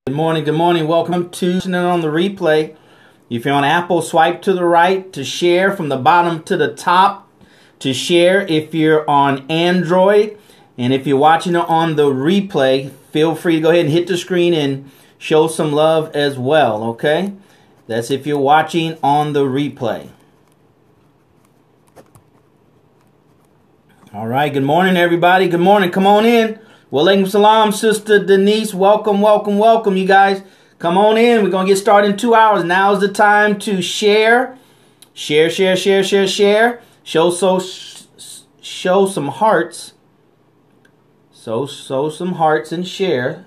Good morning, good morning. Welcome to on the replay. If you're on Apple, swipe to the right to share, from the bottom to the top to share. If you're on Android, and if you're watching it on the replay, feel free to go ahead and hit the screen and show some love as well, okay? That's if you're watching on the replay. All right, good morning, everybody. Good morning. Come on in. Walaikum salam, Sister Denise. Welcome, welcome, welcome, you guys. Come on in. We're going to get started in 2 hours. Now is the time to share. Share, share, share, share, share. Show some hearts. Show some hearts and share.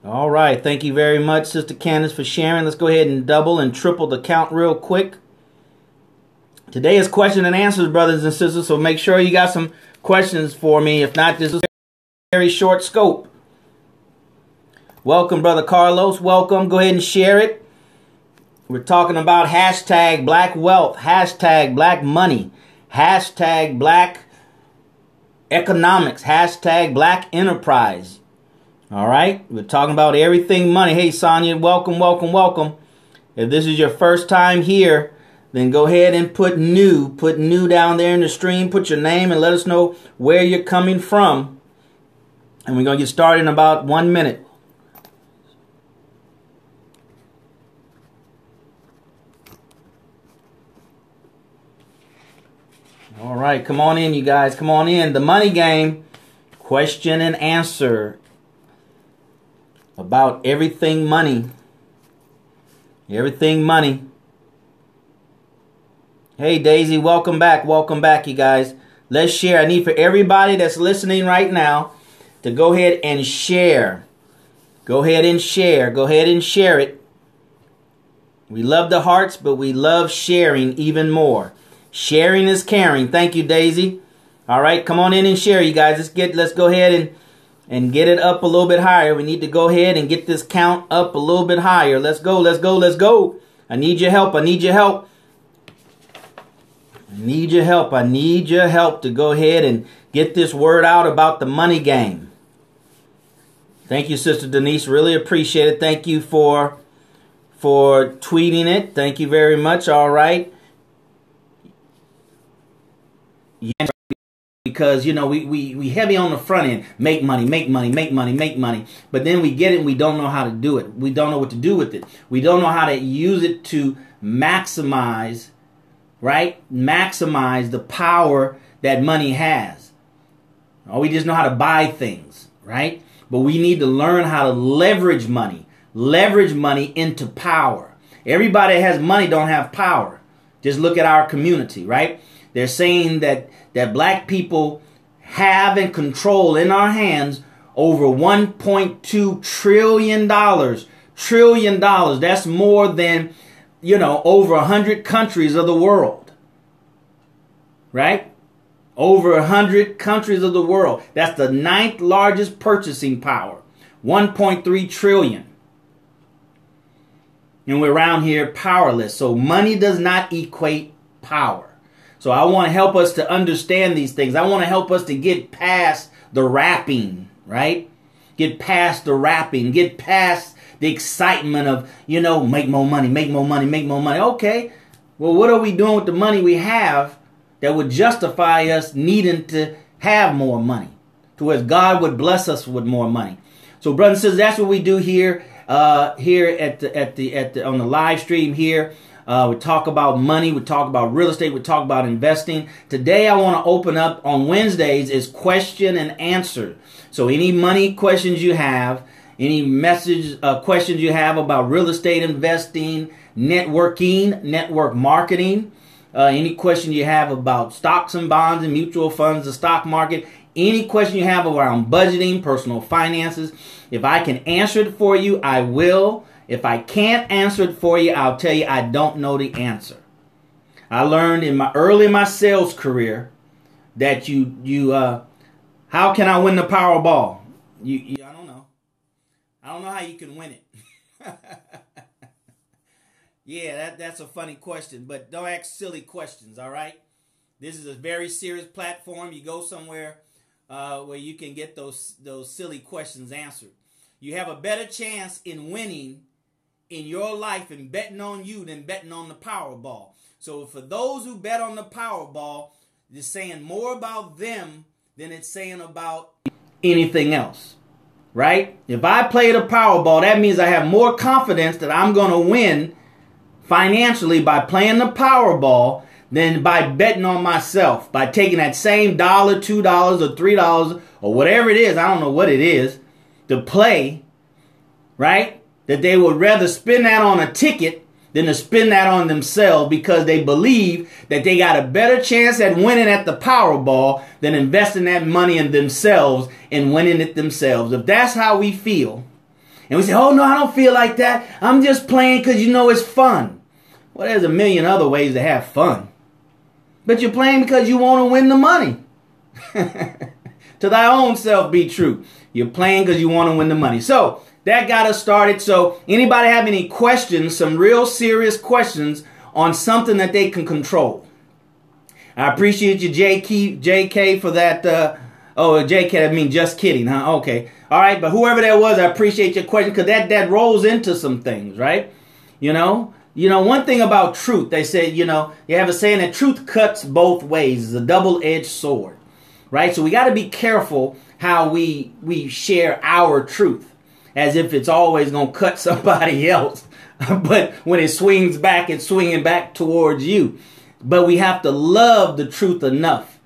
All right. Thank you very much, Sister Candace, for sharing. Let's go ahead and double and triple the count real quick. Today is question and answers, brothers and sisters, so make sure you got some questions for me. If not, this is a very short scope. Welcome, Brother Carlos. Welcome. Go ahead and share it. We're talking about hashtag black wealth, hashtag black money, hashtag black economics, hashtag black enterprise. All right? We're talking about everything money. Hey, Sonia, welcome, welcome, welcome. If this is your first time here, then go ahead and put new down there in the stream. Put your name and let us know where you're coming from. And we're going to get started in about 1 minute. All right, come on in, you guys. Come on in. The money game, question and answer about everything money. Everything money. Hey, Daisy, welcome back. Welcome back, you guys. Let's share. I need for everybody that's listening right now to go ahead and share. Go ahead and share. Go ahead and share it. We love the hearts, but we love sharing even more. Sharing is caring. Thank you, Daisy. All right, come on in and share, you guys. Let's go ahead and get it up a little bit higher. We need to go ahead and get this count up a little bit higher. Let's go, let's go, let's go. I need your help. I need your help. I need your help. I need your help to go ahead and get this word out about the money game. Thank you, Sister Denise. Really appreciate it. Thank you for tweeting it. Thank you very much. All right. Yeah, because, you know, we heavy on the front end. Make money, make money, make money, make money. But then we get it and we don't know how to do it. We don't know what to do with it. We don't know how to use it to maximize, right? Maximize the power that money has. Or we just know how to buy things, right? But we need to learn how to leverage money into power. Everybody that has money don't have power. Just look at our community, right? They're saying that black people have and control in our hands over $1.2 trillion. Trillion dollars. That's more than, you know, over 100 countries of the world. Right? Over 100 countries of the world. That's the 9th largest purchasing power. 1.3 trillion. And we're around here powerless. So money does not equate power. So I want to help us to understand these things. I want to help us to get past the wrapping, right? Get past the wrapping. Get past the excitement of, you know, make more money, make more money, make more money. Okay, well, what are we doing with the money we have that would justify us needing to have more money, to where God would bless us with more money? So, brothers and sisters, that's what we do here, on the live stream here. We talk about money. We talk about real estate. We talk about investing. Today, I want to open up on Wednesdays is question and answer. So, any money questions you have, any message questions you have about real estate investing, networking, network marketing, any question you have about stocks and bonds and mutual funds, the stock market, any question you have around budgeting, personal finances, if I can answer it for you, I will. If I can't answer it for you, I'll tell you I don't know the answer. I learned early in my sales career that how can I win the Powerball? I don't know. I don't know how you can win it. Yeah, that's a funny question, but don't ask silly questions, all right? This is a very serious platform. You go somewhere where you can get those silly questions answered. You have a better chance in winning in your life and betting on you than betting on the Powerball. So for those who bet on the Powerball, it's saying more about them than it's saying about anything else, right? If I play the Powerball, that means I have more confidence that I'm going to win financially by playing the Powerball than by betting on myself, by taking that same $1, $2, or $3, or whatever it is, I don't know what it is, to play, right? That they would rather spend that on a ticket than to spend that on themselves, because they believe that they got a better chance at winning at the Powerball than investing that money in themselves and winning it themselves. If that's how we feel, and we say, oh no, I don't feel like that, I'm just playing because it's fun. Well, there's a million other ways to have fun. But you're playing because you want to win the money. To thy own self be true. You're playing because you want to win the money. So that got us started. So anybody have any questions, some real serious questions on something that they can control? I appreciate you, JK, for that. JK, I mean just kidding, huh? Okay. All right, but whoever that was, I appreciate your question, because that rolls into some things, right? One thing about truth, they say, you have a saying that truth cuts both ways. It's a double-edged sword, right? So we got to be careful how we share our truth, as if it's always going to cut somebody else. But when it swings back, it's swinging back towards you. But we have to love the truth enough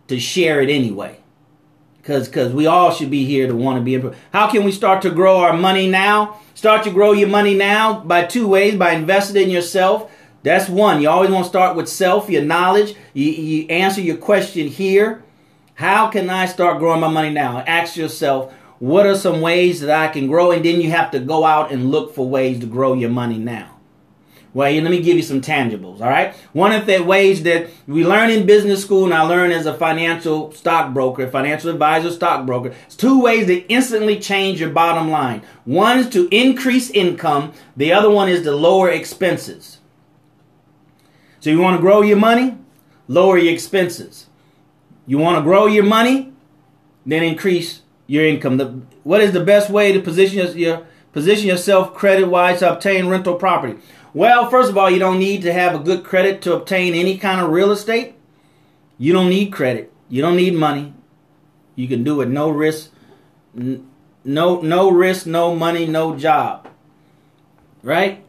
to share it anyway. Because we all should be here to want to be improved. How can we start to grow our money now? Start to grow your money now by two ways. By investing in yourself. That's one. You always want to start with self, your knowledge. You answer your question here. How can I start growing my money now? Ask yourself, what are some ways that I can grow? And then you have to go out and look for ways to grow your money now. Well, let me give you some tangibles, all right? One of the ways that we learn in business school, and I learn as a financial stockbroker, financial advisor, stockbroker, it's two ways that instantly change your bottom line. One is to increase income. The other one is to lower expenses. So you want to grow your money? Lower your expenses. You want to grow your money? Then increase your income. What is the best way to position yourself credit-wise to obtain rental property? Well, first of all, you don't need to have a good credit to obtain any kind of real estate. You don't need credit. You don't need money. You can do it no risk, no risk, no money, no job. Right?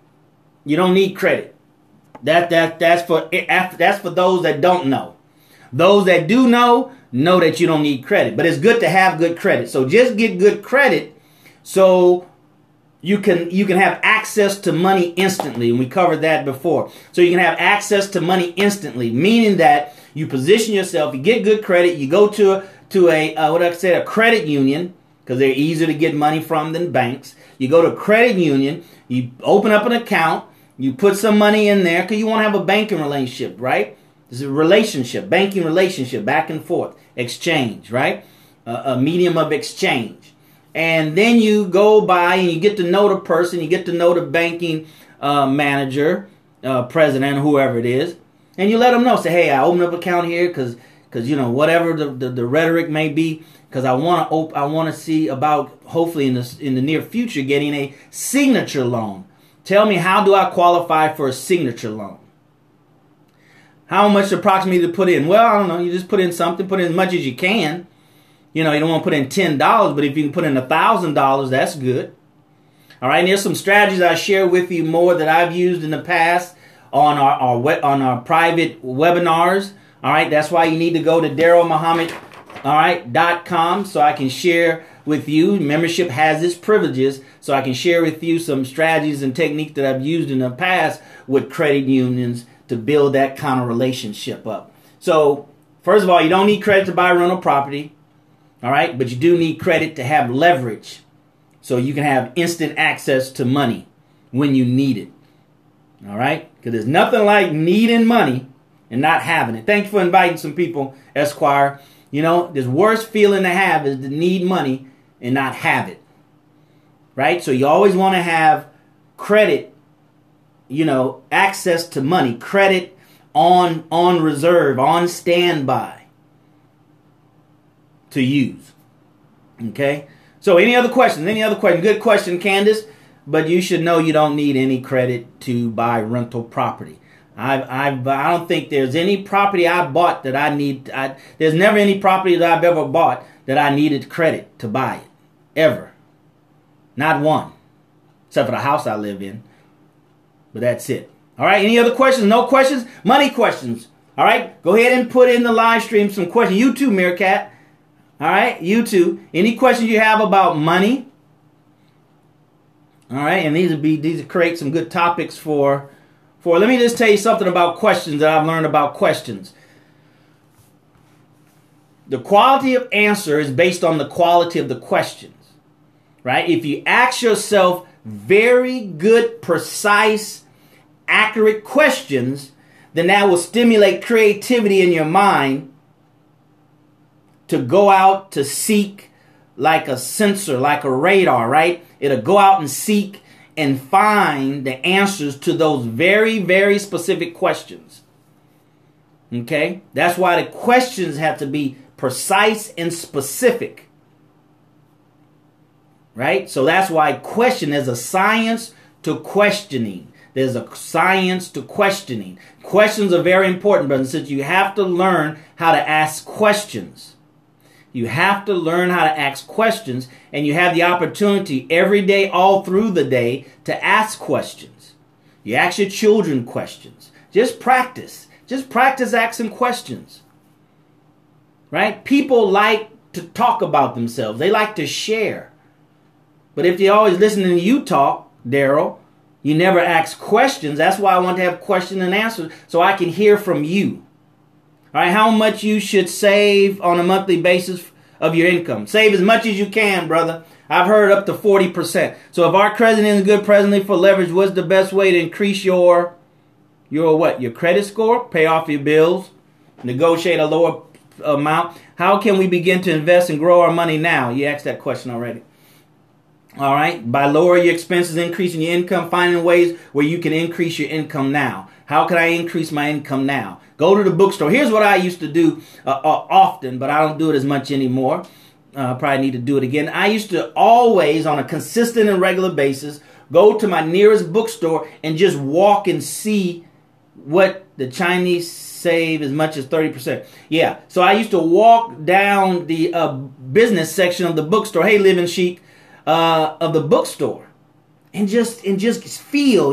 You don't need credit. That's for those that don't know. Those that do know that you don't need credit. But it's good to have good credit. So just get good credit so you can have access to money instantly. And we covered that before. So you can have access to money instantly, meaning that you position yourself, you get good credit, you go to a credit union, because they're easier to get money from than banks. You go to a credit union, you open up an account, you put some money in there because you want to have a banking relationship, right? This is a relationship, banking relationship, back and forth, exchange, right? A medium of exchange. And then you go by and you get to know the person, you get to know the banking manager, president, whoever it is, and you let them know. Say, hey, I opened up an account here because whatever the rhetoric may be, because I want to see about, hopefully in the near future, getting a signature loan. Tell me, how do I qualify for a signature loan? How much approximately to put in? Well, I don't know. You just put in something, put in as much as you can. You don't want to put in $10, but if you can put in $1,000, that's good. All right, and there's some strategies I share with you more that I've used in the past on our private webinars. All right, that's why you need to go to DarrellMuhammad, .com, so I can share with you. Membership has its privileges, so I can share with you some strategies and techniques that I've used in the past with credit unions to build that kind of relationship up. So, first of all, you don't need credit to buy rental property. All right, but you do need credit to have leverage, so you can have instant access to money when you need it. All right, because there's nothing like needing money and not having it. Thank you for inviting some people, Esquire. This worst feeling to have is to need money and not have it. Right, so you always want to have credit, access to money, credit on reserve, on standby. to use. Okay? So any other questions? Any other question? Good question, Candace. But you should know you don't need any credit to buy rental property. I don't think there's any property I bought that I need. There's never any property that I've ever bought that I needed credit to buy it. Ever. Not one. Except for the house I live in. But that's it. All right. Any other questions? No questions? Money questions. All right. Go ahead and put in the live stream some questions. You too, Meerkat. All right. You too. Any questions you have about money? All right. And these will create some good topics for. Let me just tell you something about questions that I've learned about questions. The quality of answer is based on the quality of the questions. Right? If you ask yourself very good, precise, accurate questions, then that will stimulate creativity in your mind to go out to seek like a sensor, like a radar, right? It'll go out and seek and find the answers to those very, very specific questions. Okay? That's why the questions have to be precise and specific. Right? So that's why question is a science to questioning. There's a science to questioning. Questions are very important, brothers and sisters. You have to learn how to ask questions. You have to learn how to ask questions, and you have the opportunity every day, all through the day, to ask questions. You ask your children questions. Just practice. Just practice asking questions. Right? People like to talk about themselves. They like to share. But if you're always listening to you talk, Darrell, you never ask questions. That's why I want to have question and answers, so I can hear from you. All right, how much you should save on a monthly basis of your income. Save as much as you can, brother. I've heard up to 40%. So if our president is good presently for leverage, what's the best way to increase your what? Your credit score? Pay off your bills. Negotiate a lower amount. How can we begin to invest and grow our money now? You asked that question already. All right. By lowering your expenses, increasing your income, finding ways where you can increase your income now. How can I increase my income now? Go to the bookstore. Here's what I used to do often, but I don't do it as much anymore. Probably need to do it again. I used to always, on a consistent and regular basis, go to my nearest bookstore and just walk and see what the Chinese save as much as 30%. Yeah. So I used to walk down the business section of the bookstore. Hey, Living Chic. Of the bookstore, and just feel,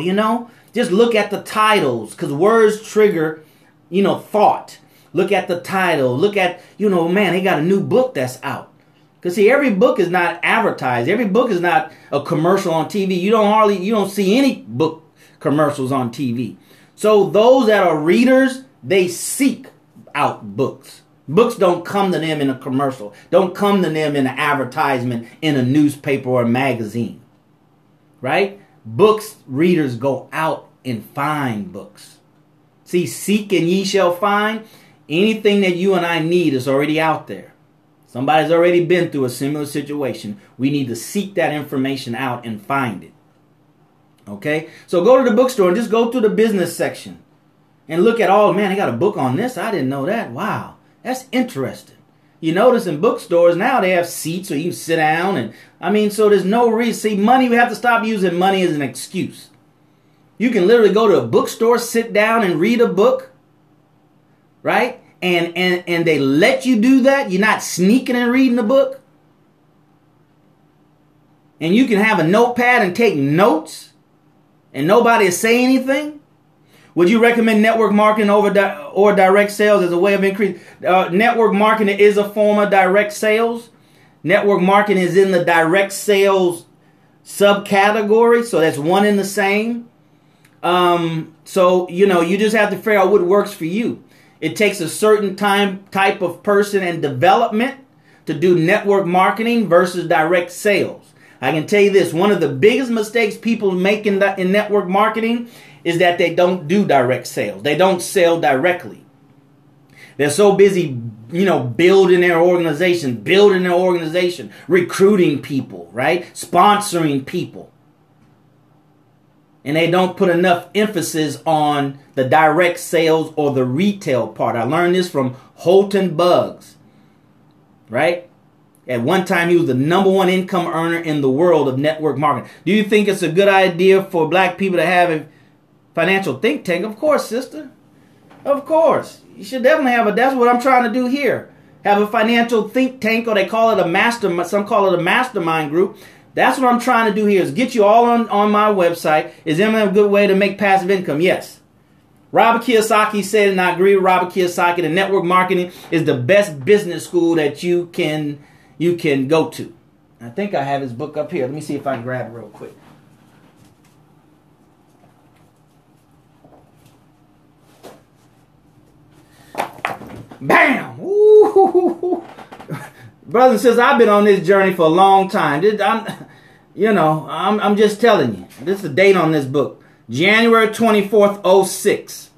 just look at the titles, because words trigger, thought. Look at the title. Look at, man, they got a new book that's out. Because see, every book is not advertised. Every book is not a commercial on TV. You don't see any book commercials on TV. So those that are readers, they seek out books. Books don't come to them in a commercial. Don't come to them in an advertisement in a newspaper or a magazine. Right? Books, readers go out and find books. See, seek and ye shall find. Anything that you and I need is already out there. Somebody's already been through a similar situation. We need to seek that information out and find it. Okay? So go to the bookstore and just go through the business section. And look at, oh man, they got a book on this. I didn't know that. Wow. That's interesting. You notice in bookstores now they have seats where you can sit down. So there's no reason. See, money, we have to stop using money as an excuse. You can literally go to a bookstore, sit down and read a book. Right? And they let you do that. You're not sneaking and reading a book. And you can have a notepad and take notes. And nobody will say anything. Would you recommend network marketing or direct sales as a way of increase? Network marketing is a form of direct sales. Network marketing is in the direct sales subcategory, so that's one and the same. So you just have to figure out what works for you. It takes a certain type of person and development to do network marketing versus direct sales. I can tell you this: one of the biggest mistakes people make in network marketing is that they don't do direct sales. They don't sell directly. They're so busy, building their organization, recruiting people, right? Sponsoring people. And they don't put enough emphasis on the direct sales or the retail part. I learned this from Holton Buggs, right? At one time, he was the #1 income earner in the world of network marketing. Do you think it's a good idea for black people to have a financial think tank? Of course, sister. Of course. You should definitely have that's what I'm trying to do here. Have a financial think tank, or they call it a mastermind. Some call it a mastermind group. That's what I'm trying to do here, is get you all on my website. Is M&M a good way to make passive income? Yes. Robert Kiyosaki said, and I agree with Robert Kiyosaki, that network marketing is the best business school that you can go to. I think I have his book up here. Let me see if I can grab it real quick. Bam! Ooh. Brothers and sisters, I've been on this journey for a long time. I'm just telling you. This is the date on this book. January 24th, 06.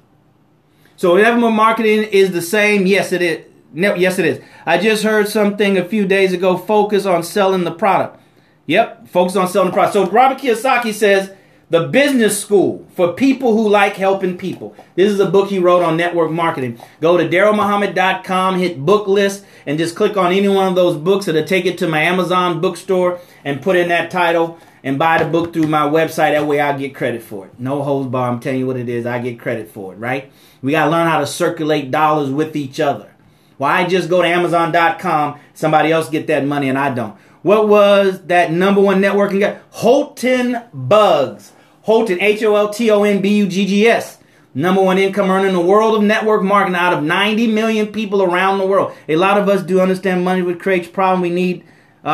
So network marketing is the same? Yes, it is. Yes, it is. I just heard something a few days ago. Focus on selling the product. Yep, focus on selling the product. So Robert Kiyosaki says, the business school for people who like helping people. This is a book he wrote on network marketing. Go to DarrellMuhammad.com, hit book list, and just click on any one of those books. It'll take it to my Amazon bookstore and put in that title and buy the book through my website. That way I'll get credit for it. No holds barred. I'm telling you what it is. I get credit for it, right? We got to learn how to circulate dollars with each other. Why just go to Amazon.com, somebody else get that money and I don't. What was that #1 networking guy? Holton Buggs. Holton, HOLTONBUGGS. #1 income earner in the world of network marketing out of 90 million people around the world. A lot of us do understand money would create problem. We need,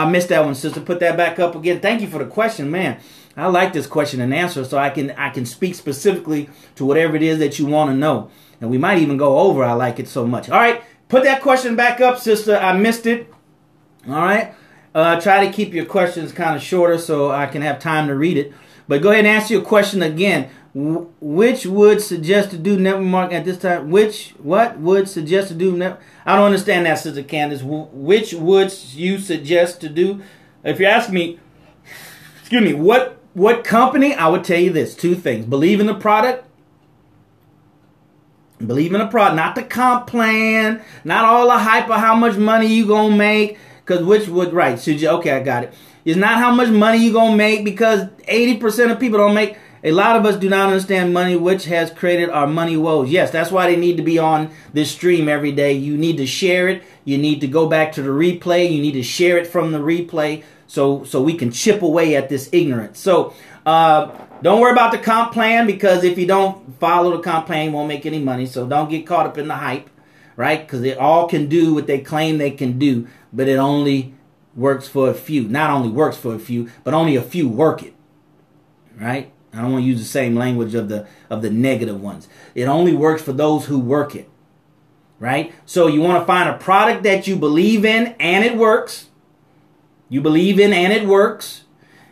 missed that one, sister. Put that back up again. Thank you for the question, man. I like this question and answer, so I can speak specifically to whatever it is that you want to know. And we might even go over. I like it so much. All right. Put that question back up, sister. I missed it. All right. Try to keep your questions kind of shorter so I can have time to read it. But go ahead and answer your question again. Which would suggest to do network marketing at this time? What would suggest to do network? I don't understand that, Sister Candace. Which would you suggest to do? If you're asking me, excuse me, what company? I would tell you this. 2 things. Believe in the product. Believe in the product. Not the comp plan. Not all the hype of how much money you going to make. Because which would, right. Okay, I got it. It's not how much money you going to make, because 80% of people don't make. A lot of us do not understand money, which has created our money woes. Yes, that's why they need to be on this stream every day. You need to share it. You need to go back to the replay. You need to share it from the replay so we can chip away at this ignorance. So don't worry about the comp plan, because if you don't follow the comp plan, you won't make any money. So don't get caught up in the hype, right? Because they all can do what they claim they can do, but it only works for a few. Not only works for a few, but only a few work it, right? I don't want to use the same language of the negative ones. It only works for those who work it, right? So you want to find a product that you believe in and it works. You believe in and it works.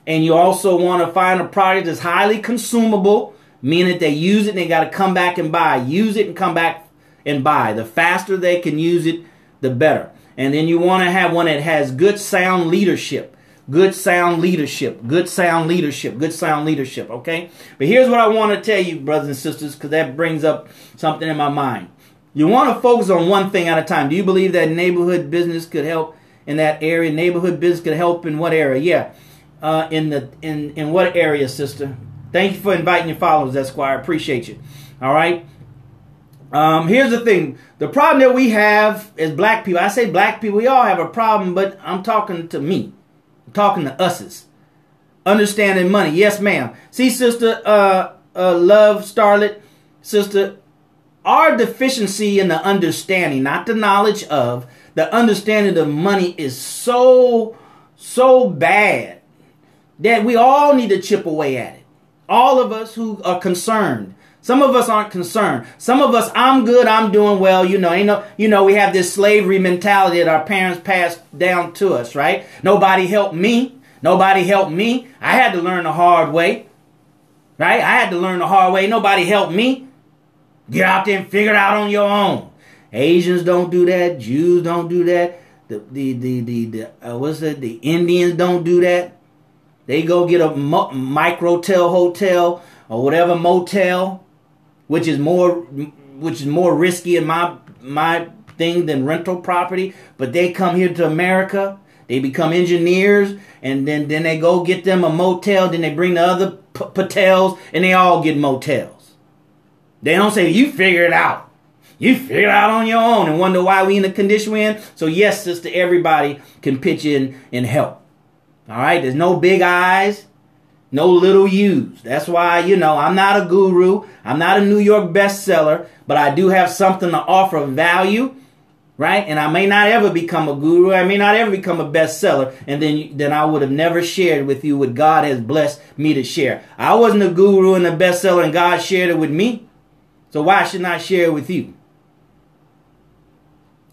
And you also want to find a product that's highly consumable, meaning that they use it and they got to come back and buy. Use it and come back and buy. The faster they can use it, the better. And then you want to have one that has good sound leadership. Good sound leadership. Good sound leadership. Good sound leadership. Okay? But here's what I want to tell you, brothers and sisters, because that brings up something in my mind. You want to focus on one thing at a time. Do you believe that neighborhood business could help in that area? Neighborhood business could help in what area? Yeah. In what area, sister? Thank you for inviting your followers, Esquire. Appreciate you. All right? Here's the thing. The problem that we have as black people, I say black people, we all have a problem, but I'm talking to me. I'm talking to us's. Understanding money. Yes, ma'am. See, sister, love, Starlet, sister, our deficiency in the understanding, not the knowledge of, the understanding of money is so bad that we all need to chip away at it. All of us who are concerned. Some of us aren't concerned. Some of us, I'm good, I'm doing well. We have this slavery mentality that our parents passed down to us, right? Nobody helped me. Nobody helped me. I had to learn the hard way, right? I had to learn the hard way. Nobody helped me. Get out there and figure it out on your own. Asians don't do that. Jews don't do that. The Indians don't do that. They go get a microtel hotel or whatever motel, which is more risky in my thing than rental property. But they come here to America. They become engineers, and then they go get them a motel. Then they bring the other Patels, and they all get motels. They don't say, you figure it out. You figure it out on your own and wonder why we in the condition we're in. So yes, sister, everybody can pitch in and help. All right, there's no big I's, no little U's. That's why, I'm not a guru. I'm not a New York bestseller, but I do have something to offer of value, right? And I may not ever become a guru. I may not ever become a bestseller. And then I would have never shared with you what God has blessed me to share. I wasn't a guru and a bestseller, and God shared it with me. So why shouldn't I share it with you?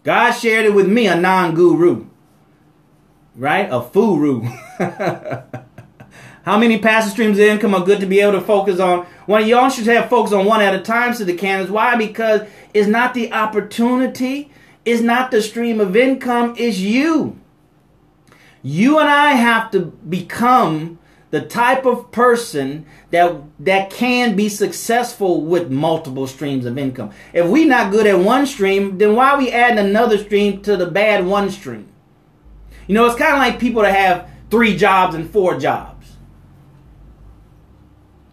God shared it with me, a non-guru. Right? A furu. How many passive streams of income are good to be able to focus on? Well, y'all should have focus on one at a time, to the candidates. Why? Because it's not the opportunity. It's not the stream of income. It's you. You and I have to become the type of person that can be successful with multiple streams of income. If we're not good at one stream, then why are we adding another stream to the bad one stream? It's kind of like people that have 3 jobs and 4 jobs.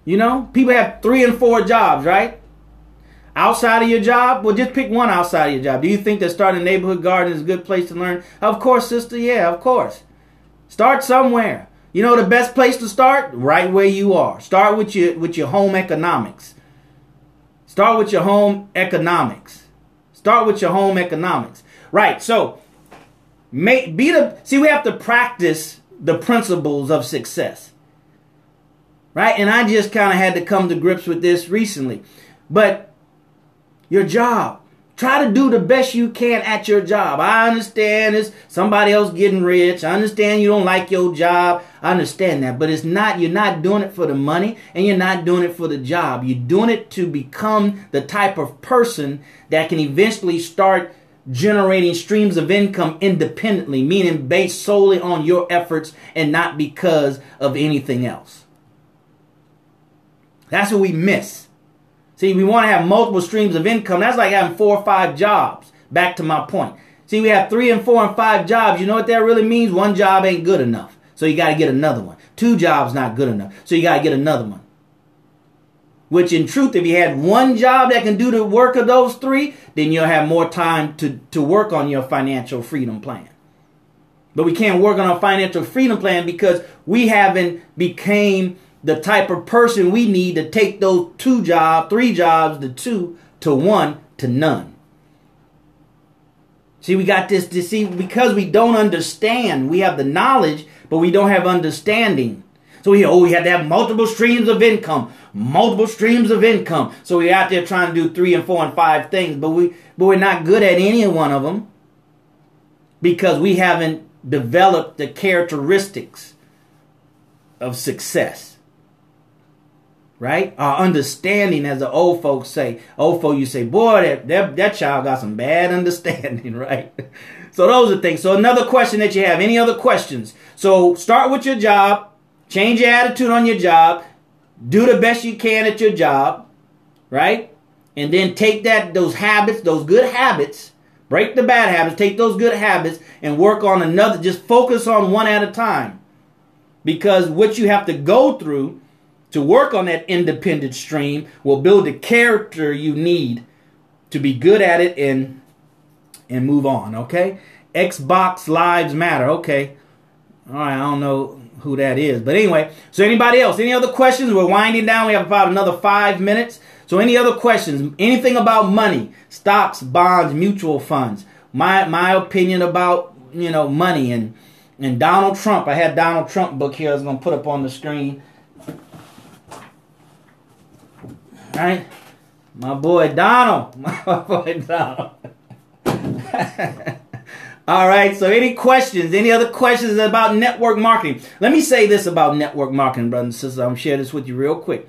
People have 3 and 4 jobs, right? Outside of your job, well, just pick one outside of your job. Do you think that starting a neighborhood garden is a good place to learn? Of course, sister, yeah, of course. Start somewhere. The best place to start? Right where you are. Start with your home economics. Start with your home economics. Start with your home economics. Right, so we have to practice the principles of success. Right? And I just kind of had to come to grips with this recently. But your job, try to do the best you can at your job. I understand it's somebody else getting rich. I understand you don't like your job. I understand that. But you're not doing it for the money, and you're not doing it for the job. You're doing it to become the type of person that can eventually start generating streams of income independently, meaning based solely on your efforts and not because of anything else. That's what we miss. See, we want to have multiple streams of income. That's like having 4 or 5 jobs. Back to my point. See, we have 3 and 4 and 5 jobs. You know what that really means? One job ain't good enough. So you got to get another one. 2 jobs not good enough. So you got to get another one. Which in truth, if you had one job that can do the work of those 3, then you'll have more time to work on your financial freedom plan. But we can't work on our financial freedom plan because we haven't became the type of person we need to take those 3 jobs, the 2 to 1 to none. See, we got this, because we don't understand. We have the knowledge, but we don't have understanding. So we have to have multiple streams of income. Multiple streams of income. So we're out there trying to do 3 and 4 and 5 things, but we're not good at any one of them because we haven't developed the characteristics of success. Right? Our understanding, as the old folks say. You say, boy, that child got some bad understanding, right? So those are things. So another question that you have. Any other questions? So start with your job. Change your attitude on your job. Do the best you can at your job. Right? And then take those habits, those good habits. Break the bad habits. Take those good habits and work on another. Just focus on one at a time. Because what you have to go through to work on that independent stream will build the character you need to be good at it and move on, okay? Xbox Lives Matter, okay. All right, I don't know who that is. But anyway, so anybody else? Any other questions? We're winding down. We have about another 5 minutes. So any other questions? Anything about money, stocks, bonds, mutual funds? My opinion about, money and Donald Trump. I had Donald Trump book here I was going to put up on the screen. All right, my boy Donald. All right, so any questions? Any other questions about network marketing? Let me say this about network marketing, brothers and sisters. I'm going to share this with you real quick.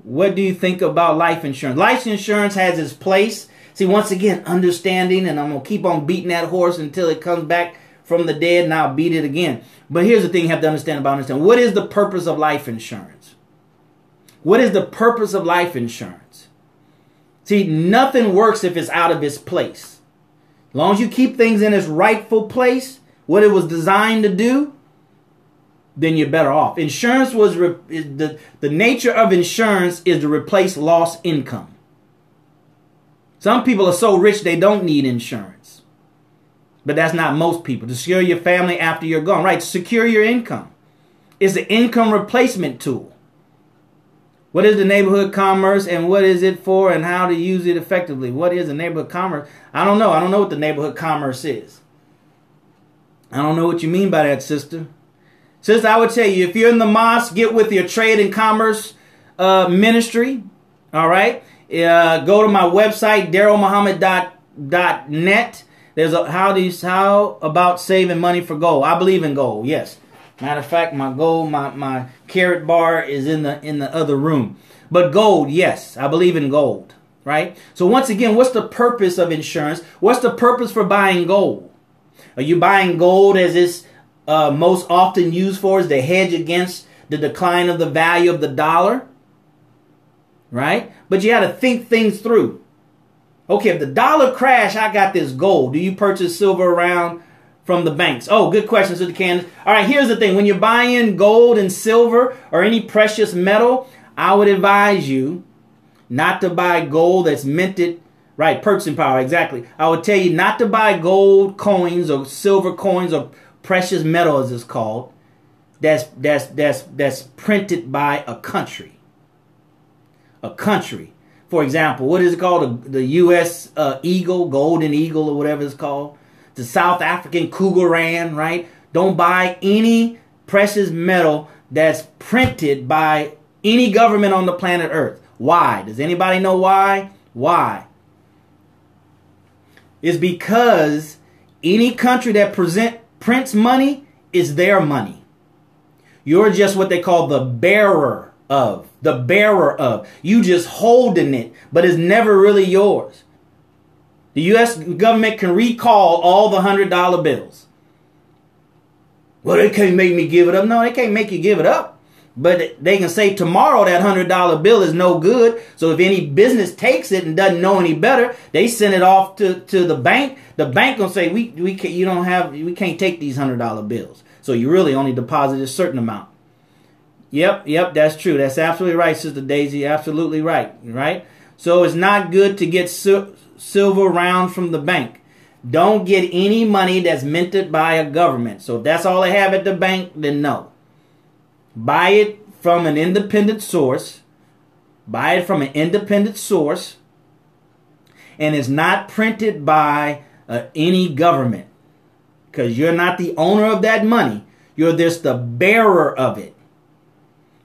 What do you think about life insurance? Life insurance has its place. See, once again, understanding, and I'm going to keep on beating that horse until it comes back from the dead, and I'll beat it again. But here's the thing you have to understand. What is the purpose of life insurance? What is the purpose of life insurance? See, nothing works if it's out of its place. As long as you keep things in its rightful place, what it was designed to do, then you're better off. Insurance was the nature of insurance is to replace lost income. Some people are so rich they don't need insurance. But that's not most people. To secure your family after you're gone. Right, secure your income. It's an income replacement tool. What is the neighborhood commerce and what is it for and how to use it effectively? What is the neighborhood commerce? I don't know. I don't know what the neighborhood commerce is. I don't know what you mean by that, sister. Sister, I would tell you, if you're in the mosque, get with your trade and commerce ministry. All right. Go to my website, DarrellMuhammad.net. There's a how about saving money for gold. I believe in gold. Yes. Matter of fact, my gold, my carrot bar is in the other room. But gold, yes, I believe in gold. Right. So once again, what's the purpose of insurance? What's the purpose for buying gold? Are you buying gold as it's most often used for is to hedge against the decline of the value of the dollar? Right? But you got to think things through. Okay, if the dollar crash, I got this gold. Do you purchase silver around from the banks? Oh, good question, Sister Candace. All right, here's the thing. When you're buying gold and silver or any precious metal, I would advise you not to buy gold that's minted. Right, purchasing power, exactly. I would tell you not to buy gold coins or silver coins or precious metal, as it's called, that's printed by a country. A country. For example, what is it called? The U.S. Eagle, Golden Eagle, or whatever it's called. The South African Cougaran, right? Don't buy any precious metal that's printed by any government on the planet Earth. Why? Does anybody know why? Why? It's because any country that prints money is their money. You're just what they call the bearer of. The bearer of. You just holding it, but it's never really yours. The U.S. government can recall all the $100 bills. Well, they can't make me give it up. No, they can't make you give it up. But they can say tomorrow that $100 bill is no good. So if any business takes it and doesn't know any better, they send it off to the bank. The bank gonna say we can't take these $100 bills. So you really only deposit a certain amount. Yep, that's true. That's absolutely right, Sister Daisy. Absolutely right. Right. So it's not good to get silver round from the bank. Don't get any money that's minted by a government. So if that's all they have at the bank, then no. Buy it from an independent source. Buy it from an independent source. And it's not printed by any government. Because you're not the owner of that money. You're just the bearer of it.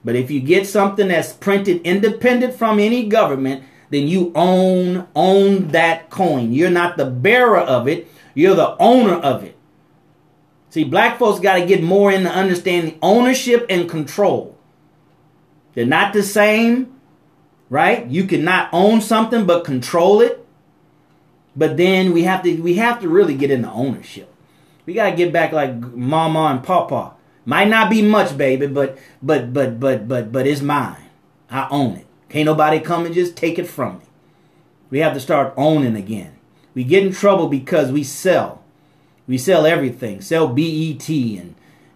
But if you get something that's printed independent from any government, then you own that coin. You're not the bearer of it. You're the owner of it. See, black folks got to get more into understanding ownership and control. They're not the same, right? You cannot own something but control it. But then we have to really get into ownership. We got to get back like mama and papa. Might not be much, baby, but it's mine. I own it. Can't nobody come and just take it from me. We have to start owning again. We get in trouble because we sell. We sell everything. Sell BET and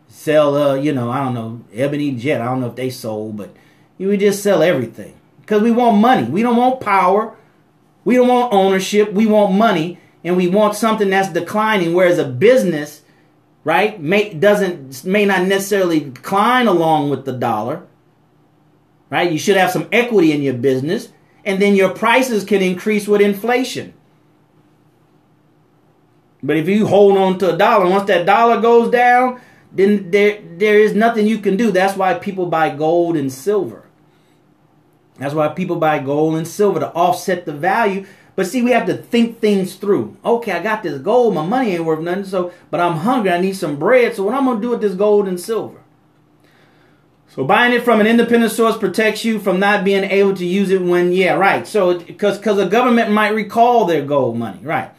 sell, I don't know, Ebony Jet. I don't know if they sold, but we just sell everything. Because we want money. We don't want power. We don't want ownership. We want money. And we want something that's declining. Whereas a business, right, may not necessarily decline along with the dollar. Right? You should have some equity in your business. And then your prices can increase with inflation. But if you hold on to a dollar, once that dollar goes down, then there is nothing you can do. That's why people buy gold and silver. That's why people buy gold and silver to offset the value. But see, we have to think things through. Okay, I got this gold. My money ain't worth nothing. But I'm hungry. I need some bread. So what I'm going to do with this gold and silver? So buying it from an independent source protects you from not being able to use it when, So because the government might recall their gold money, right?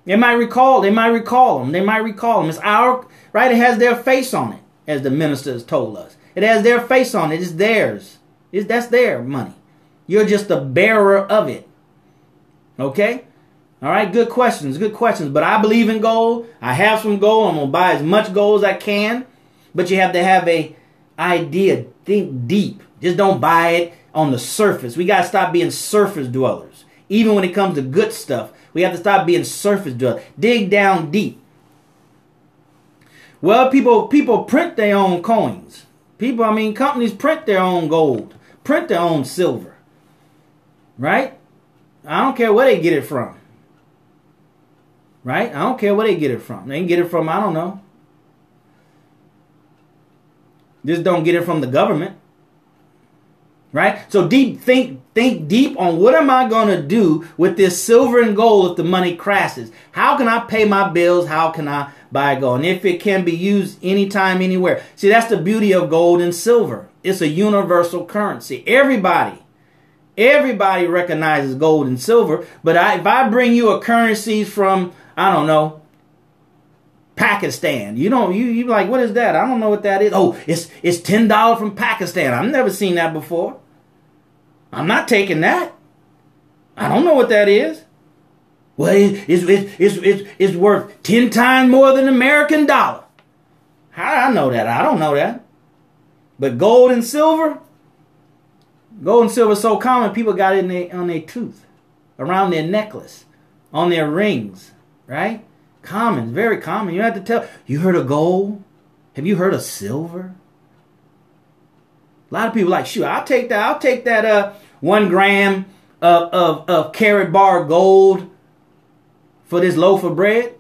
They might recall them. It's our, right? It has their face on it, as the minister has told us. It has their face on it. It's theirs. That's their money. You're just the bearer of it. Okay? All right, good questions, good questions. But I believe in gold. I have some gold. I'm going to buy as much gold as I can. But you have to have a idea. Think deep. Just don't buy it on the surface. We got to stop being surface dwellers. Even when it comes to good stuff, we have to stop being surface dwellers. Dig down deep. Well, people print their own coins. Companies print their own gold, print their own silver. Right? I don't care where they get it from. Right? I don't care where they get it from. They can get it from, I don't know. Just don't get it from the government. Right? So think deep on what am I going to do with this silver and gold if the money crashes? How can I pay my bills? How can I buy gold? And if it can be used anytime, anywhere. See, that's the beauty of gold and silver. It's a universal currency. Everybody recognizes gold and silver. But if I bring you a currency from, I don't know, Pakistan, you like, what is that? I don't know what that is. Oh, it's $10 from Pakistan. I've never seen that before. I'm not taking that. I don't know what that is. Well, it's worth 10 times more than American dollar. How do I know that? I don't know that. But gold and silver is so common, people got it on their tooth, around their necklace, on their rings, right? Common, very common. You don't have to tell. You heard of gold? Have you heard of silver? A lot of people are like, shoot, I'll take that 1 gram of carat bar gold for this loaf of bread.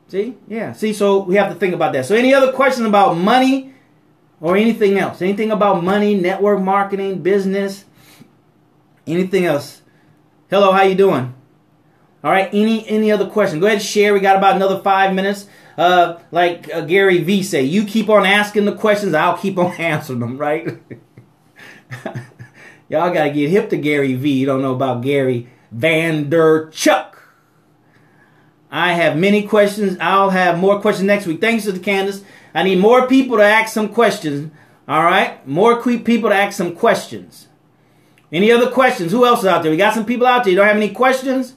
See? Yeah. See, so we have to think about that. So any other questions about money or anything else? Anything about money, network marketing, business, anything else? Hello, how you doing? All right, any other questions? Go ahead and share. We got about another 5 minutes. Like Gary V say, you keep on asking the questions, I'll keep on answering them, right? Y'all got to get hip to Gary V. You don't know about Gary Vanderchuck. I have many questions. I'll have more questions next week. Thanks to Candace. I need more people to ask some questions. All right? More people to ask some questions. Any other questions? Who else is out there? We got some people out there. You don't have any questions?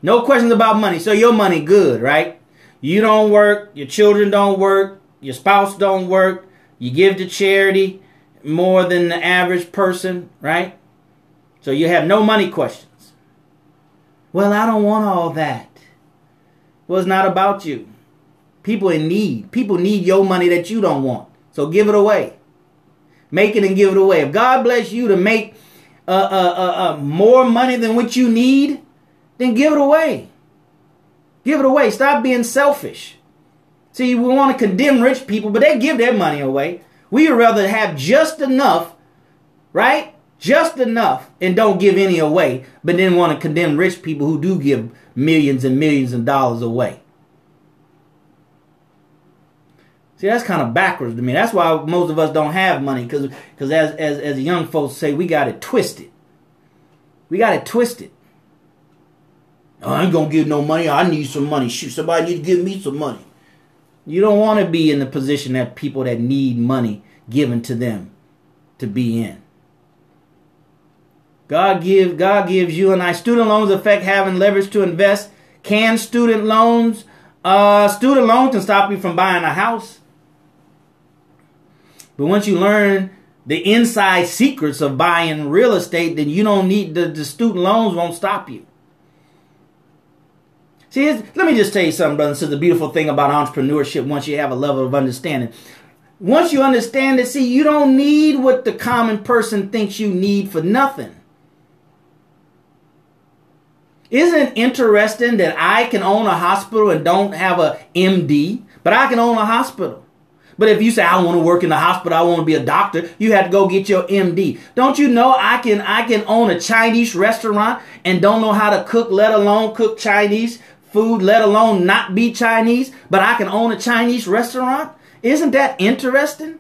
No questions about money. So your money good, right? You don't work. Your children don't work. Your spouse don't work. You give to charity more than the average person, right? So you have no money questions. Well, I don't want all that. Well, it's not about you. People in need. People need your money that you don't want. So give it away. Make it and give it away. If God bless you to make more money than what you need, then give it away. Give it away. Stop being selfish. See, we want to condemn rich people, but they give their money away. We would rather have just enough, right? Just enough and don't give any away, but then want to condemn rich people who do give millions and millions of dollars away. See, that's kind of backwards to me. That's why most of us don't have money, because as young folks say, we got it twisted. We got it twisted. Oh, I ain't going to give no money. I need some money. Shoot, somebody need to give me some money. You don't want to be in the position that people that need money given to them to be in. God gives you and I. Student loans affect having leverage to invest. Can student loans can stop you from buying a house. But once you learn the inside secrets of buying real estate, then you don't need the student loans won't stop you. See, let me just tell you something, brothers and sisters. The beautiful thing about entrepreneurship, once you have a level of understanding. Once you understand it, see, you don't need what the common person thinks you need for nothing. Isn't it interesting that I can own a hospital and don't have a MD, but I can own a hospital? But if you say, I want to work in the hospital, I want to be a doctor, you have to go get your MD. Don't you know I can own a Chinese restaurant and don't know how to cook, let alone cook Chinese food, let alone not be Chinese, but I can own a Chinese restaurant? Isn't that interesting?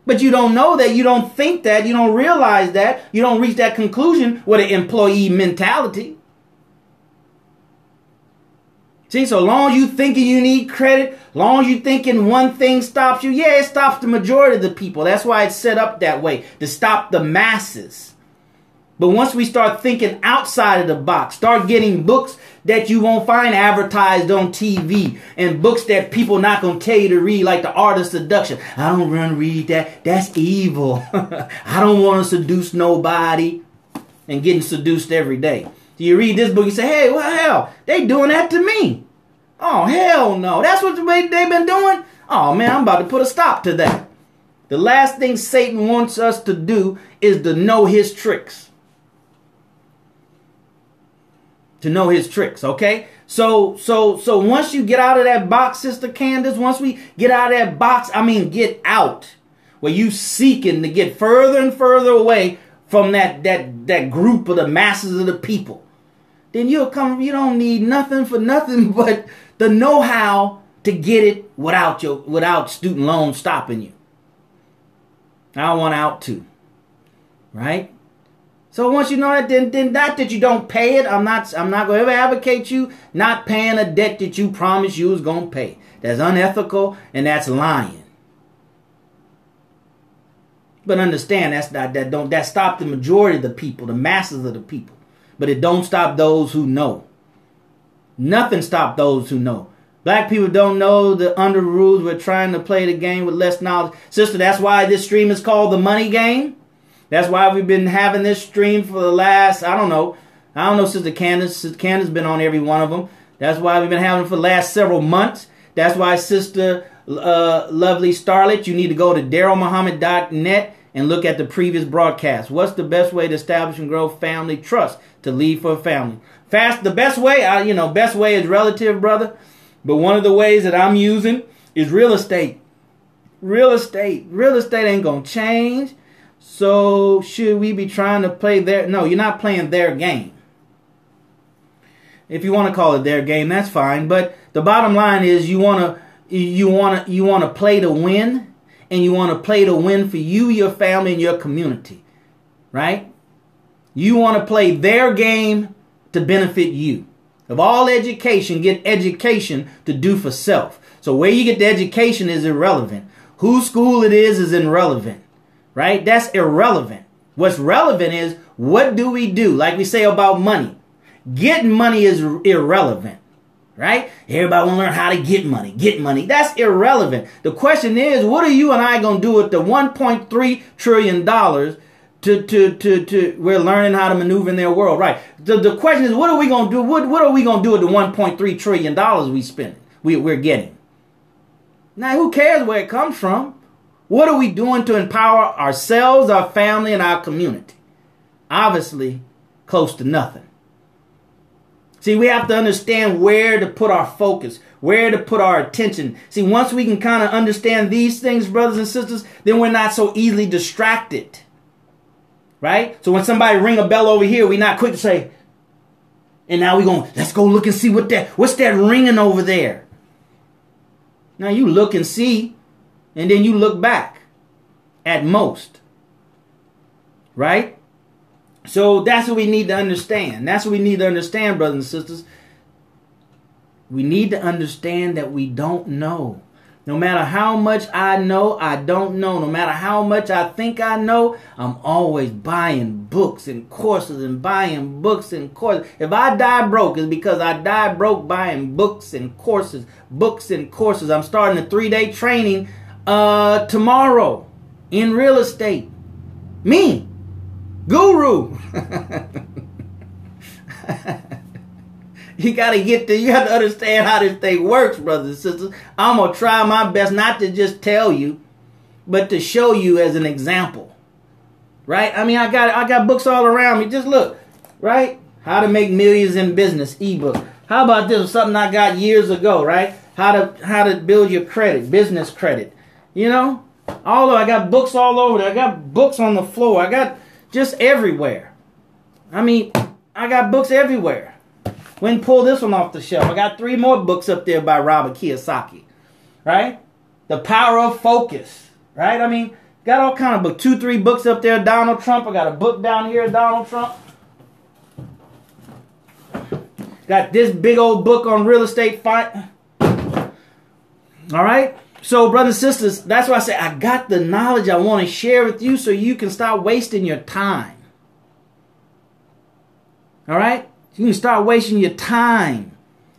But you don't know that, you don't think that, you don't realize that, you don't reach that conclusion with an employee mentality. See, so long as you thinking you need credit, long as you thinking one thing stops you, yeah, it stops the majority of the people. That's why it's set up that way, to stop the masses. But once we start thinking outside of the box, start getting books that you won't find advertised on TV and books that people not going to tell you to read, like The Art of Seduction. I don't want to read that. That's evil. I don't want to seduce nobody. And getting seduced every day. So you read this book, you say, hey, well, hell, they doing that to me. Oh, hell no. That's what they've been doing? Oh, man, I'm about to put a stop to that. The last thing Satan wants us to do is to know his tricks. To know his tricks, okay? So once you get out of that box, Sister Candace, once we get out of that box, get out. Where you seeking to get further and further away from that group of the masses of the people. Then you don't need nothing for nothing but the know-how to get it without student loans stopping you. I want out too. Right? So once you know that, then not that you don't pay it. I'm not going to ever advocate you not paying a debt that you promised you was going to pay. That's unethical and that's lying. But understand that stop the majority of the people, the masses of the people. But it don't stop those who know. Nothing stops those who know. Black people don't know the under rules. We're trying to play the game with less knowledge. Sister, that's why this stream is called The Money Game. That's why we've been having this stream for the last, I don't know, Sister Candace. Sister Candace has been on every one of them. That's why we've been having it for the last several months. That's why, Sister Lovely Starlet, you need to go to DarrellMuhammad.net and look at the previous broadcast. What's the best way to establish and grow family trust to lead for a family? The best way, best way is relative, brother. But one of the ways that I'm using is real estate. Real estate ain't going to change. So should we be trying to play their... No, you're not playing their game. If you want to call it their game, that's fine. But the bottom line is you want to play to win, and you want to play to win for you, your family, and your community. Right? You want to play their game to benefit you. Of all education, get education to do for self. So where you get the education is irrelevant. Whose school it is irrelevant. Right? That's irrelevant. What's relevant is, what do we do? Like we say about money. Getting money is irrelevant. Right? Everybody want to learn how to get money. Get money. That's irrelevant. The question is, what are you and I going to do with the $1.3 trillion we're learning how to maneuver in their world? Right. The question is, what are we going to do? What are we going to do with the $1.3 trillion we spend? We're getting. Now, who cares where it comes from? What are we doing to empower ourselves, our family, and our community? Obviously, close to nothing. See, we have to understand where to put our focus, where to put our attention. See, once we can kind of understand these things, brothers and sisters, then we're not so easily distracted. Right? So when somebody ring a bell over here, we're not quick to say, and now let's go look and see what's that ringing over there. Now you look and see, and then you look back at most. Right? So that's what we need to understand. That's what we need to understand, brothers and sisters. We need to understand that we don't know. No matter how much I know, I don't know. No matter how much I think I know, I'm always buying books and courses and buying books and courses. If I die broke, it's because I die broke buying books and courses. Books and courses. I'm starting a 3-day training tomorrow in real estate. Me. Guru. You have to understand how this thing works, brothers and sisters. I'm going to try my best not to just tell you, but to show you as an example. Right? I mean, I got books all around me. Just look. Right? How to Make Millions in Business ebook. How about this? Something I got years ago, right? How to build your credit, business credit. You know? Although I got books all over there. I got books on the floor. I got just everywhere. I mean, I got books everywhere. When pull this one off the shelf. I got 3 more books up there by Robert Kiyosaki. Right? The Power of Focus. Right? I mean, got all kind of books. 2, 3 books up there. Donald Trump. I got a book down here. Donald Trump. Got this big old book on real estate fight. All right? So, brothers and sisters, that's why I say I got the knowledge I want to share with you so you can stop wasting your time. All right? You can start wasting your time.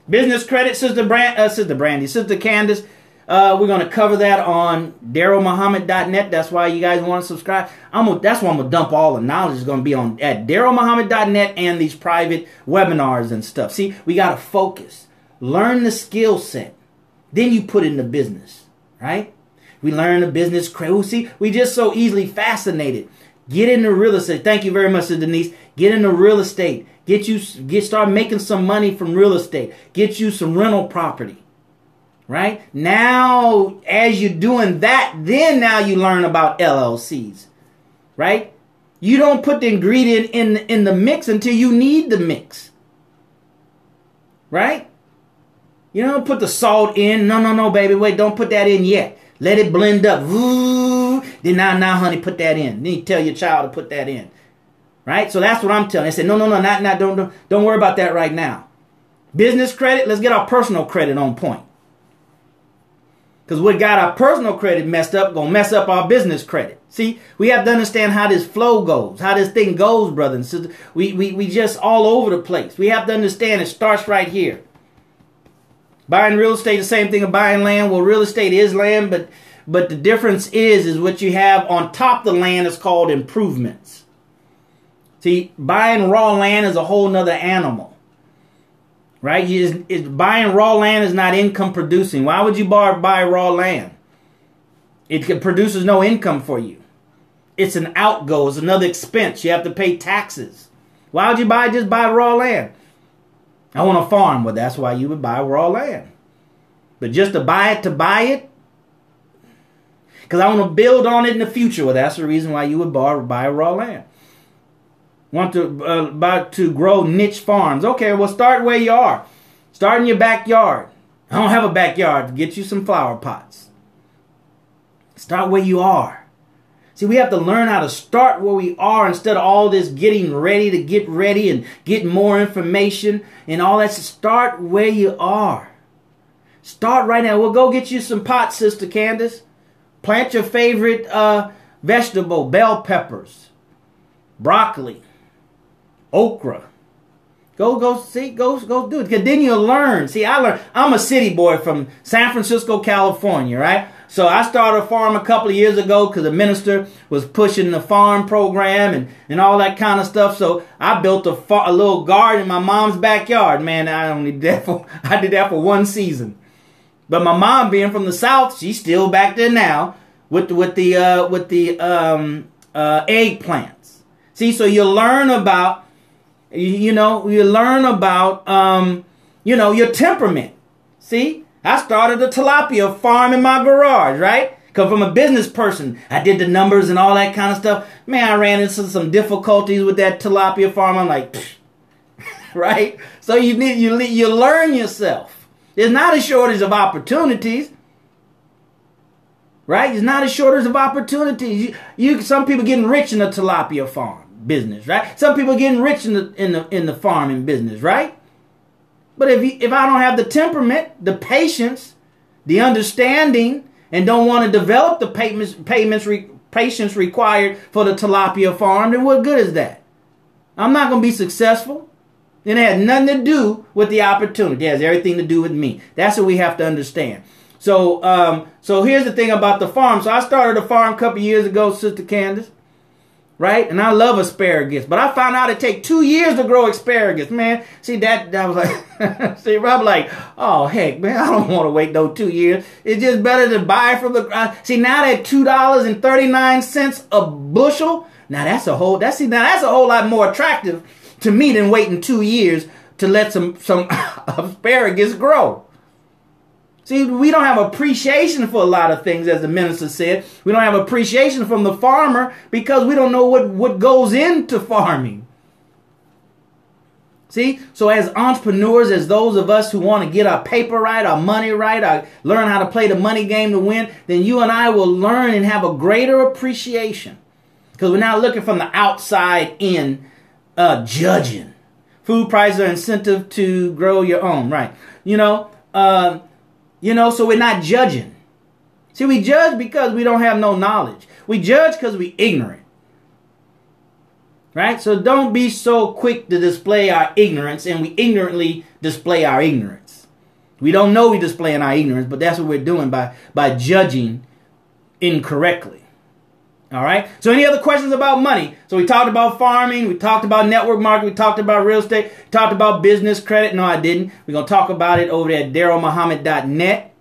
Business credit, Sister Candace. We're going to cover that on DarrellMuhammad.net. That's why you guys want to subscribe. That's why I'm going to dump all the knowledge. Is going to be on at DarrellMuhammad.net and these private webinars and stuff. See, we got to focus. Learn the skill set. Then you put it in the business, right? We learn the business credit. See, we just so easily fascinated. Get into real estate. Thank you very much, Denise. Get into real estate. Start making some money from real estate. Get you some rental property. Right? Now, as you're doing that, then now you learn about LLCs. Right? You don't put the ingredient in the mix until you need the mix. Right? You don't put the salt in. No, baby. Wait, don't put that in yet. Let it blend up. Ooh. Then now, honey, put that in. Then you tell your child to put that in. Right? So that's what I'm telling. I said, no, not don't worry about that right now. Business credit, let's get our personal credit on point. Because what got our personal credit messed up, going to mess up our business credit. See, we have to understand how this flow goes, how this thing goes, brothers and sisters. We just all over the place. We have to understand it starts right here. Buying real estate, the same thing as buying land. Well, real estate is land, but the difference is what you have on top of the land is called improvements. See, buying raw land is a whole nother animal. Right? Buying raw land is not income producing. Why would you buy raw land? It produces no income for you. It's an outgo. It's another expense. You have to pay taxes. Why would you just buy raw land? I want a farm. Well, that's why you would buy raw land. But just to buy it, because I want to build on it in the future. Well, that's the reason why you would buy raw land. Want to grow niche farms. Okay, well, start where you are. Start in your backyard. I don't have a backyard. Get you some flower pots. Start where you are. See, we have to learn how to start where we are instead of all this getting ready to get ready and get more information and all that. Start where you are. Start right now. We'll go get you some pots, Sister Candace. Plant your favorite vegetable, bell peppers, broccoli, okra. Go do it. Because then you'll learn. See, I'm a city boy from San Francisco, California, right? So I started a farm a couple of years ago because the minister was pushing the farm program and all that kind of stuff. So I built a little garden in my mom's backyard. Man, I did that for one season. But my mom, being from the South, she's still back there now with the eggplants. See, so you learn about your temperament. See, I started a tilapia farm in my garage, right? Because from a business person, I did the numbers and all that kind of stuff. Man, I ran into some difficulties with that tilapia farm. I'm like, right? So you learn yourself. There's not a shortage of opportunities. Right? There's not a shortage of opportunities. Some people getting rich in the tilapia farm business, right? Some people getting rich in the farming business, right? But if I don't have the temperament, the patience, the understanding, and don't want to develop the patience required for the tilapia farm, then what good is that? I'm not going to be successful. And it has nothing to do with the opportunity. It has everything to do with me. That's what we have to understand. So here's the thing about the farm. So I started a farm a couple years ago, Sister Candace. Right? And I love asparagus. But I found out it takes 2 years to grow asparagus. Man, see, that was like, see, I'm like, oh, heck, man, I don't want to wait no 2 years. It's just better to buy from the, see, now that $2.39 a bushel, now that's a whole lot more attractive to me than waiting 2 years to let some asparagus grow. See, we don't have appreciation for a lot of things, as the minister said. We don't have appreciation from the farmer because we don't know what goes into farming. See, so as entrepreneurs, as those of us who want to get our paper right, our money right, learn how to play the money game to win, then you and I will learn and have a greater appreciation. Because we're not looking from the outside in, judging. Food prices are incentive to grow your own, right? So we're not judging. See, we judge because we don't have no knowledge. We judge because we're ignorant. Right? So don't be so quick to display our ignorance, and we ignorantly display our ignorance. We don't know we're displaying our ignorance, but that's what we're doing by judging incorrectly. All right? So any other questions about money? So we talked about farming. We talked about network marketing. We talked about real estate. We talked about business credit. No, I didn't. We're going to talk about it over there at DarrellMuhammad.net,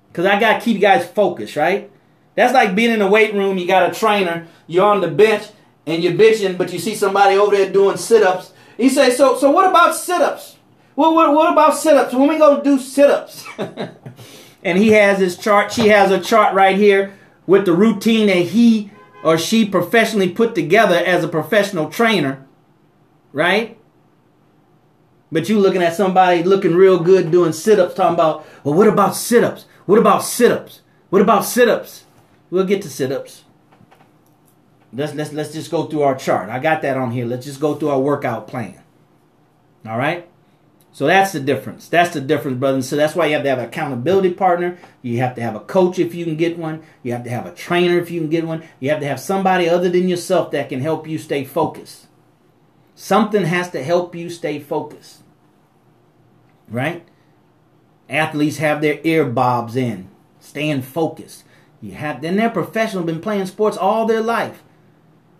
because I got to keep you guys focused, right? That's like being in the weight room. You got a trainer. You're on the bench, and you're bitching, but you see somebody over there doing sit-ups. He says, so what about sit-ups? What about sit-ups? When we going to do sit-ups? And he has his chart. She has a chart right here with the routine that he or she professionally put together as a professional trainer, right? But you looking at somebody looking real good doing sit-ups, talking about, well, what about sit-ups? What about sit-ups? What about sit-ups? We'll get to sit-ups. Let's just go through our chart. I got that on here. Let's just go through our workout plan. All right? So that's the difference. That's the difference, brothers. So that's why you have to have an accountability partner. You have to have a coach if you can get one. You have to have a trainer if you can get one. You have to have somebody other than yourself that can help you stay focused. Something has to help you stay focused. Right? Athletes have their earbobs in, staying focused. Then they're professional, been playing sports all their life.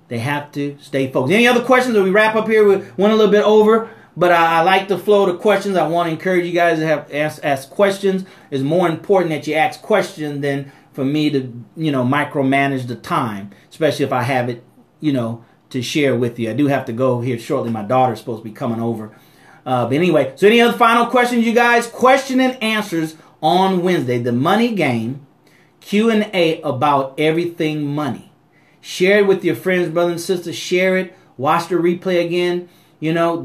They have to stay focused. Any other questions? Or we wrap up here? We went a little bit over, but I like the flow of the questions. I want to encourage you guys to have ask questions. It's more important that you ask questions than for me to, micromanage the time, especially if I have it, to share with you. I do have to go here shortly. My daughter's supposed to be coming over. But anyway, so any other final questions, you guys? Question and answers on Wednesday. The Money Game Q&A about everything money. Share it with your friends, brothers and sisters. Share it. Watch the replay again.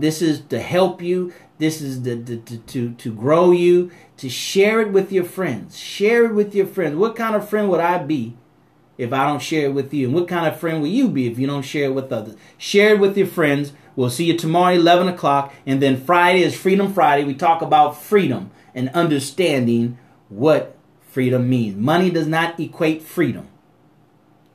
This is to help you. This is to grow you. To share it with your friends. Share it with your friends. What kind of friend would I be if I don't share it with you? And what kind of friend will you be if you don't share it with others? Share it with your friends. We'll see you tomorrow at 11 o'clock. And then Friday is Freedom Friday. We talk about freedom and understanding what freedom means. Money does not equate freedom.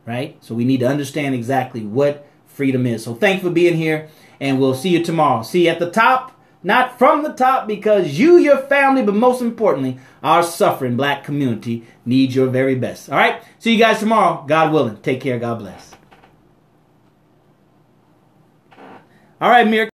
Right? So we need to understand exactly what freedom is. So thanks for being here. And we'll see you tomorrow. See you at the top. Not from the top, because you, your family, but most importantly, our suffering black community needs your very best. All right? See you guys tomorrow. God willing. Take care. God bless. All right, Mir.